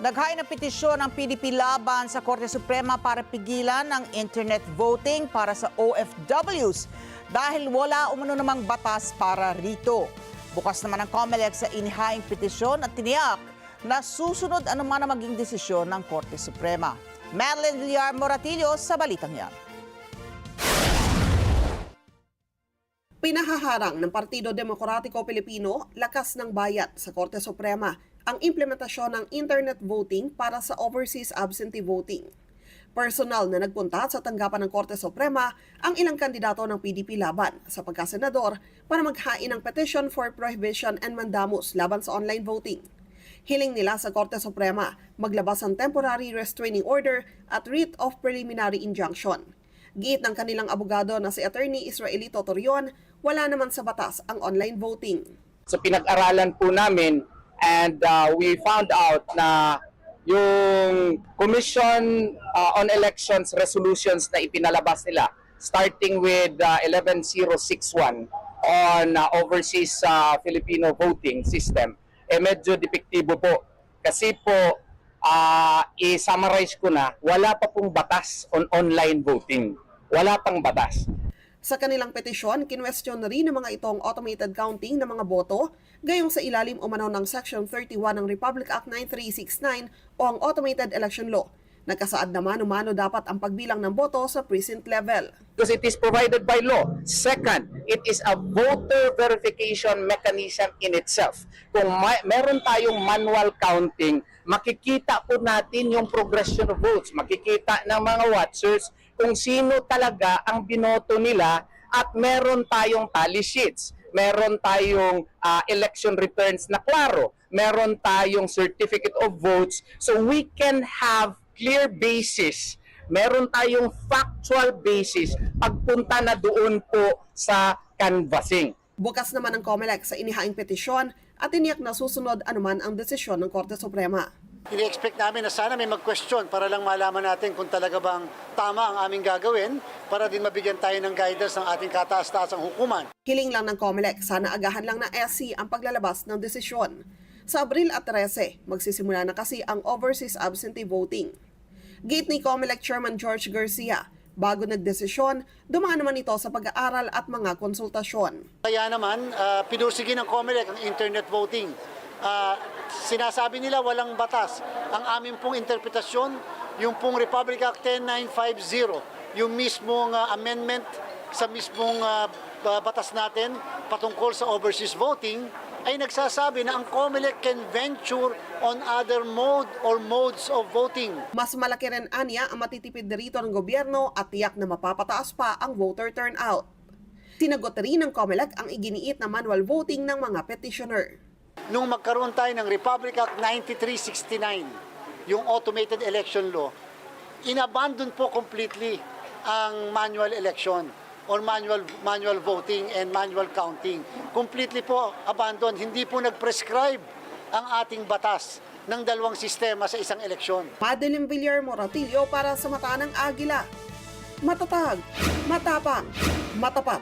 Naghain ng petisyon ang PDP laban sa Korte Suprema para pigilan ang internet voting para sa OFWs dahil wala umano namang batas para rito. Bukas naman ang COMELEC sa inihaing petisyon at tiniyak na susunod anuman ang maging desisyon ng Korte Suprema. Madeline Villar Moratillo sa balitang yan. Pinahaharang ng Partido Demokratiko Pilipino, Lakas ng Bayan sa Korte Suprema ang implementasyon ng internet voting para sa overseas absentee voting. Personal na nagpunta sa tanggapan ng Korte Suprema ang ilang kandidato ng PDP laban sa pagkasenador para maghain ng petition for prohibition and mandamus laban sa online voting. Hiling nila sa Korte Suprema maglabas ng temporary restraining order at writ of preliminary injunction. Giit ng kanilang abogado na si Attorney Israelito Torion, wala naman sa batas ang online voting. So pinag-aralan po namin and we found out na yung Commission on Elections resolutions na ipinalabas nila starting with 11061 on overseas Filipino voting system medyo depektibo po kasi po i-summarize ko na wala pa pong batas on online voting. Wala pang batas. Sa kanilang petisyon, kinwestiyon na rin ng mga itong automated counting ng mga boto, gayong sa ilalim umano ng Section 31 ng Republic Act 9369 o ang Automated Election Law. Nagkasaad naman umano dapat ang pagbilang ng boto sa precinct level. Because it is provided by law. Second, it is a voter verification mechanism in itself. Kung meron tayong manual counting, makikita po natin yung progression of votes. Makikita ng mga watchers kung sino talaga ang binoto nila at meron tayong tally sheets. Meron tayong election returns na klaro. Meron tayong certificate of votes. So we can have clear basis. Meron tayong factual basis pagpunta na doon po sa canvassing. Bukas naman ang COMELEC sa inihaing petisyon at tiniyak na susunod anuman ang desisyon ng Korte Suprema. Ini-expect namin na sana may mag-question para lang malaman natin kung talaga bang tama ang aming gagawin para din mabigyan tayo ng guidance ng ating kataas-taasang hukuman. Hiling lang ng COMELEC, sana agahan lang ng SC ang paglalabas ng desisyon. Sa Abril at 13, magsisimula na kasi ang overseas absentee voting. Giit ni COMELEC Chairman George Garcia, bago nagdesisyon, dumaan naman ito sa pag-aaral at mga konsultasyon. Kaya naman, pinursige ng COMELEC ang internet voting. Sinasabi nila walang batas. Ang aming pong interpretasyon, yung pong Republic Act 10950, yung mismong amendment sa mismong batas natin patungkol sa overseas voting, ay nagsasabi na ang COMELEC can venture on other mode or modes of voting. Mas malaki rin anya ang matitipid dito ng gobyerno at tiyak na mapapataas pa ang voter turnout. Sinagot rin ng COMELEC ang iginiit na manual voting ng mga petitioner. Nung magkaroon tayo ng Republic Act 9369, yung automated election law, inabandon po completely ang manual election or manual voting and manual counting. Completely po abandoned. Hindi po nag-prescribe ang ating batas ng dalawang sistema sa isang eleksyon. Madeline Villar Moratillo para sa Mata ng Agila. Matatag, matapang, matapat.